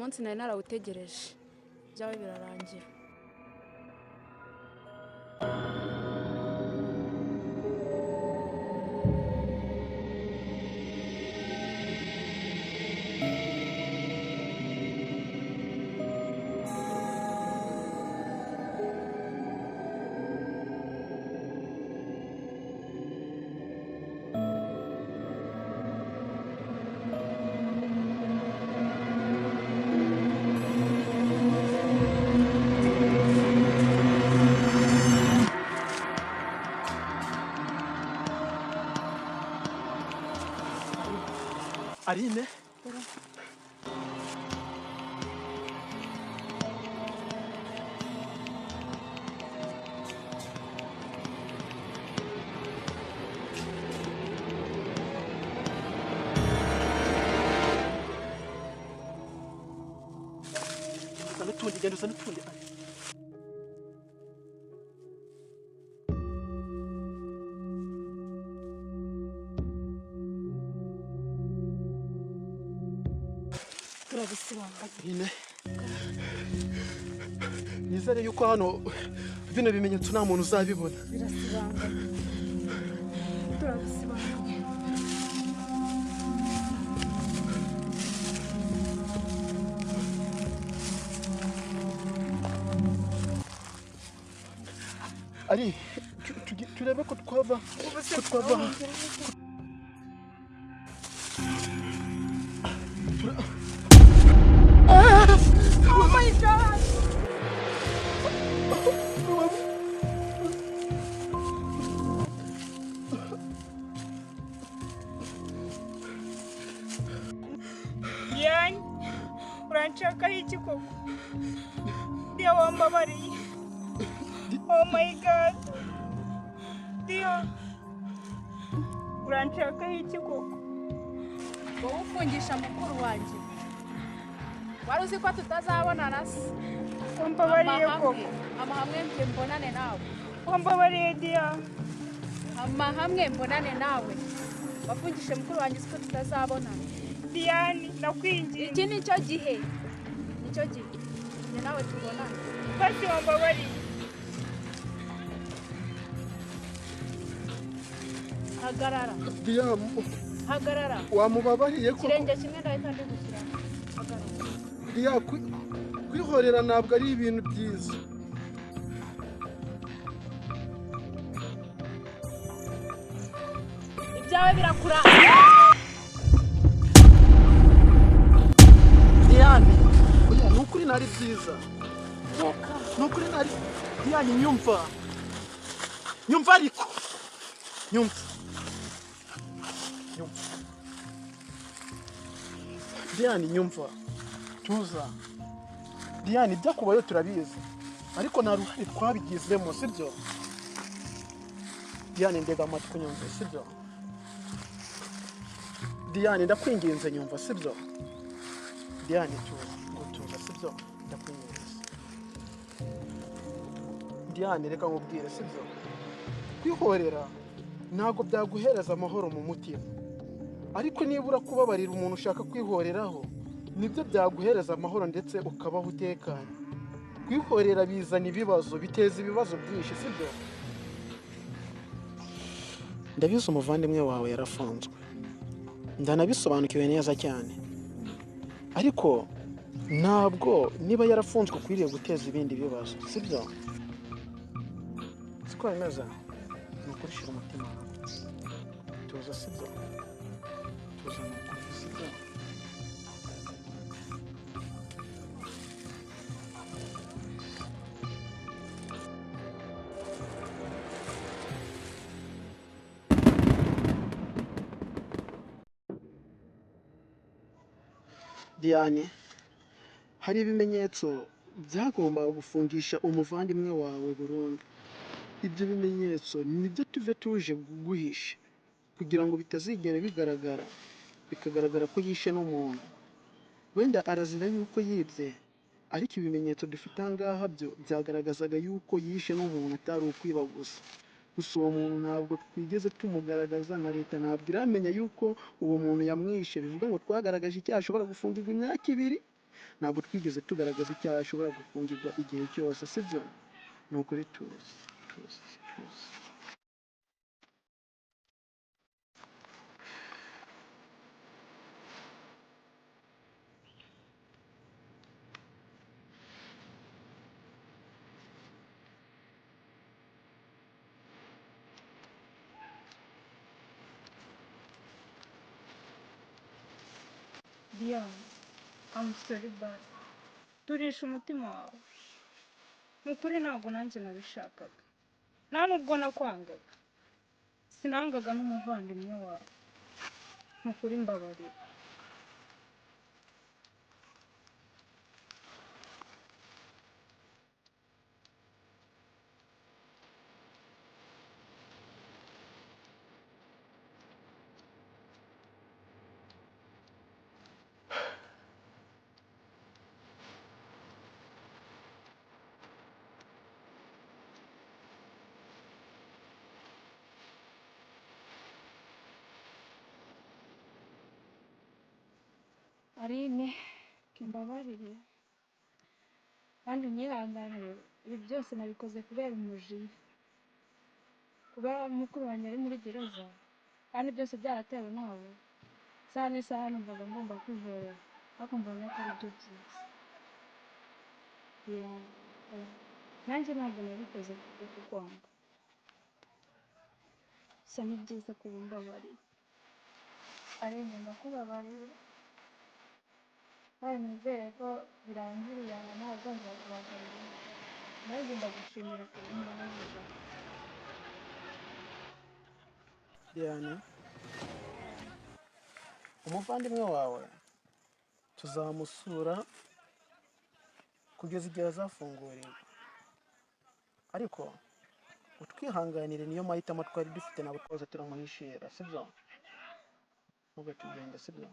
munsi nari narawutegereje byawe birarangira. Arine Usa n'utundi turabisibanganya. Nizere yuko hano bino bimenyetso nta muntu uzabibona. Birasibanganya. Turabisibanganya. Ari turebe ko twava Oh my God! Yani, uranshakaho iki koko? Ndiyo wambabariye. Oh my God. Ndiyo. Uranshakaho iki koko? Wowe ufungisha mukuru wanjye. Wari uzi ko tutazabonana se? Wambabariye koko. Amahamwe mbonane nawe. Wambabariye Diya. Amahamwe mbonane nawe. Wafungishe mukuru wanjye ko tutazabonana. Diyani, nakwinginze. Iki nicyo gihe. Nicyo gihe. Njye nawe tubonana. Basi wambabariye. Hagarara. Hagarara. Wamubabariye ko Kirenge kimwe ndahita ndugushyira. Hagarara. Diya kwihorera ntabwo ari ibintu byiza. Ibyawe birakura. Diyane, oya nukuri nari byiza. Nukuri nari Diyane nyumva. Nyumva ariko. Nyumva. Diyane nyumva. Tuza. Diyane ibyakubayo turabizi. Ariko nta ruhare twabigizemo sibyo? Diyane ndega amatwi nyumva sibyo? Diyane ndakwinginze nyumva sibyo? Diyane tuza sibyo? Ndakwinginze. Diyane reka nkubwire sibyo? Kwihorera ntago byaguhereza amahoro mu mutima. Ariko nibura kubabarira umuntu ushaka kwihoreraho nibyo byaguhereza amahoro ndetse ukabaho utekanye. Kwihorera bizana ibibazo, biteza ibibazo byinshi sibyo? Ndabizi umuvandimwe wawe yarafunzwe. Ndanabisobanukiwe neza cyane. Ariko ntabwo niba yarafunzwe ukwiriye guteza ibindi bibazo sibyo? Siko bimeze. Nukurishira umutima. Tuza sibyo? Tuza nukuri sibyo? Diyane, hari ibimenyetso byagombaga gufungisha umuvandimwe wawe burundu. Ibyo bimenyetso nibyo tuve tuje guhisha kugira ngo bitazigera bikagaragara ko yishe n'umuntu. Wenda arazira yuko yibye, ariko ibimenyetso dufite ahangaha byo byagaragazaga yuko yishe n'umuntu atari ukwiba gusa. Gusa uwo muntu ntabwo twigeze tumugaragaza na leta ntabwo iramenya yuko uwo muntu yamwishe. Bivuga ngo twagaragaje icyaha ashobora gufungirwa imyaka 2 ntabwo twigeze tugaragaza icyaha ashobora gufungirwa igihe cyose, sibyo? Ni ukuri tuzi. Diane, I'm sorry but turisha umutima wawe. Ni ukuri ntabwo nanjye nabishakaga. Nta nubwo nakwangaga. Sinangaga n'umuvandimwe wawe. Ni ukuri mbabarira. Arine, mbabarire. Kandi unyihanganire. Ibi byose nabikoze kubera umujinya. Kubera mukuru wanjye ari muri gereza. Kandi byose byaratewe nawe. Isaha n'isaha numvaga ngomba kwihorera. Ariko mbonye ko ari byo byiza. Nanjye ntabwo nabikoze kubwo kukwanga. Gusa ni byiza kuba umbabarira. Arine, ndakubabarira. Kandi nizere ko birangiriye aha ntabwo nzakubagirira. Nanjye ndagushimira kuba imbabazi zawe. Diane, umuvandimwe wawe tuzamusura kugeza igihe azafunguriwe, ariko utwihanganire, niyo mahitamo twari dufite, ntabwo twaza turamuhishira, sibyo? Ntugacugende, sibyo?